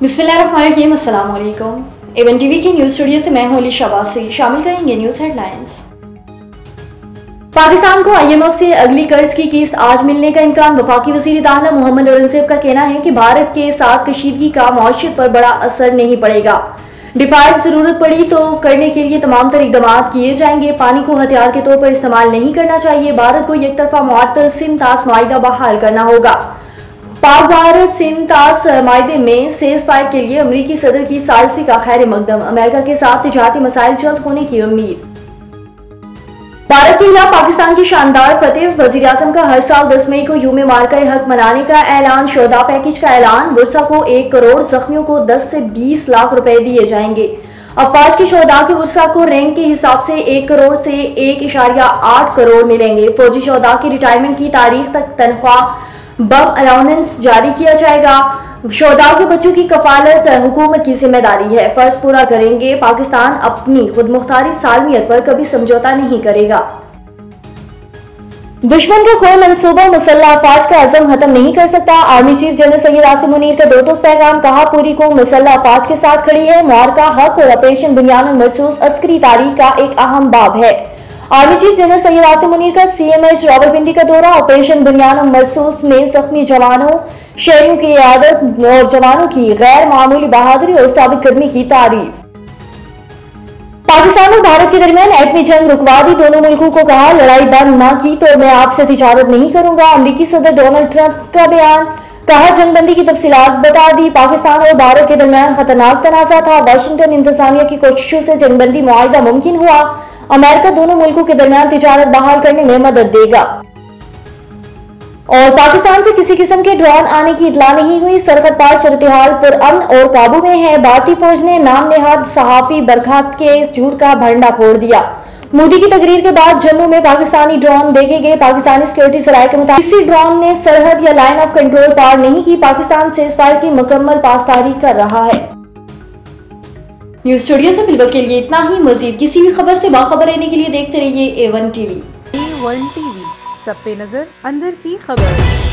बिस्मिल्लाहिर्रहमानिर्रहीम, अस्सलाम वालेकुम। एवन टीवी के न्यूज स्टूडियो से मैं हूं अलीशा बासी। शामिल करेंगे न्यूज हेडलाइंस। पाकिस्तान को IMF से अगली कर्ज की किस्त आज मिलने का इम्कान। वफाकी वज़ीर दाखिला मोहम्मद औरंगज़ेब का कहना है कि भारत के साथ कशीदगी का मईशत पर बड़ा असर नहीं पड़ेगा। डिफॉल्ट जरूरत पड़ी तो करने के लिए तमाम तर इक़दाम किए जाएंगे। पानी को हथियार के तौर पर इस्तेमाल नहीं करना चाहिए। भारत को एक तरफा मुअत्तल सिंध-तास माहिदा बहाल करना होगा। पाक भारत सिंध-तास माहिदे में सेज़ फायर के लिए अमरीकी सदर की सालिसी का खैर मकदम। अमेरिका के साथ तिजारती मसाइल जल्द होने की उम्मीद। भारत के खिलाफ पाकिस्तान की शानदार फतेह। वज़ीर आज़म का हर साल 10 मई को यूम मार्का-ए-हक मनाने का ऐलान। शोहदा पैकेज का ऐलान। वर्षा को 1 करोड़, जख्मियों को 10 से 20 लाख रुपए दिए जाएंगे। अफवाज की शोहदा के वर्षा को रैंक के हिसाब से 1 करोड़ से 1.8 करोड़ मिलेंगे। फौजी शोहदा की रिटायरमेंट की तारीख तक तनख्वाह बम अलाउंस जारी किया जाएगा। शोहदा के बच्चों की कफालत हुकूमत की जिम्मेदारी है। फर्ज पूरा करेंगे। पाकिस्तान अपनी खुदमुख्तारी सालमियत पर कभी समझौता नहीं करेगा। दुश्मन का कोई मंसूबा मुसल्लह अफवाज का अज़म खत्म नहीं कर सकता। Army chief general Syed Asim Munir का दो टूक पैगाम। कहा, पूरी कौम मुसल्लह अफवाज के साथ खड़ी है। मुआरका हक और ऑपरेशन बुनियान मरसूस अस्करी तारीख का एक अहम बाब है। Army chief general Syed Asim Munir का CMH रावलपिंडी का दौरा। ऑपरेशन बुनियान मरसूस में जख्मी जवानों, शहरियों की इयादत और जवानों की गैर मामूली बहादुरी और साबित कदमी की तारीफ। पाकिस्तान और भारत के दरमियान एटमी जंग रुकवा दी। दोनों मुल्कों को कहा, लड़ाई बंद न की तो मैं आपसे तिजारत नहीं करूंगा। अमरीकी सदर डोनाल्ड ट्रंप का बयान। कहा, जंगबंदी की तफसीलात बता दी। पाकिस्तान और भारत के दरमियान खतरनाक तनाज़ा था। वाशिंगटन इंतजामिया की कोशिशों से जंगबंदी मुआहिदा मुमकिन हुआ। अमेरिका दोनों मुल्कों के दरमियान तिजारत बहाल करने में मदद देगा। और पाकिस्तान से किसी किस्म के ड्रोन आने की इतला नहीं हुई। सरहद पार सूरत-ए-हाल पुरअमन और काबू में है। भारतीय फौज ने नाम नेहाद सहाफी बरखात के झूठ का भंडा फोड़ दिया। मोदी की तकरीर के बाद जम्मू में पाकिस्तानी ड्रोन देखे गए। पाकिस्तानी सिक्योरिटी सराय के मुताबिक किसी ड्रोन ने सरहद या लाइन ऑफ कंट्रोल पार नहीं की। पाकिस्तान सेज़ फायर की मुकम्मल पासदारी कर रहा है। न्यूज स्टूडियो से फिलहाल के लिए इतना ही। मजीद किसी भी खबर से बाखबर रहने के लिए देखते रहिए A1 TV। A1 TV, सब पे नजर, अंदर की खबर।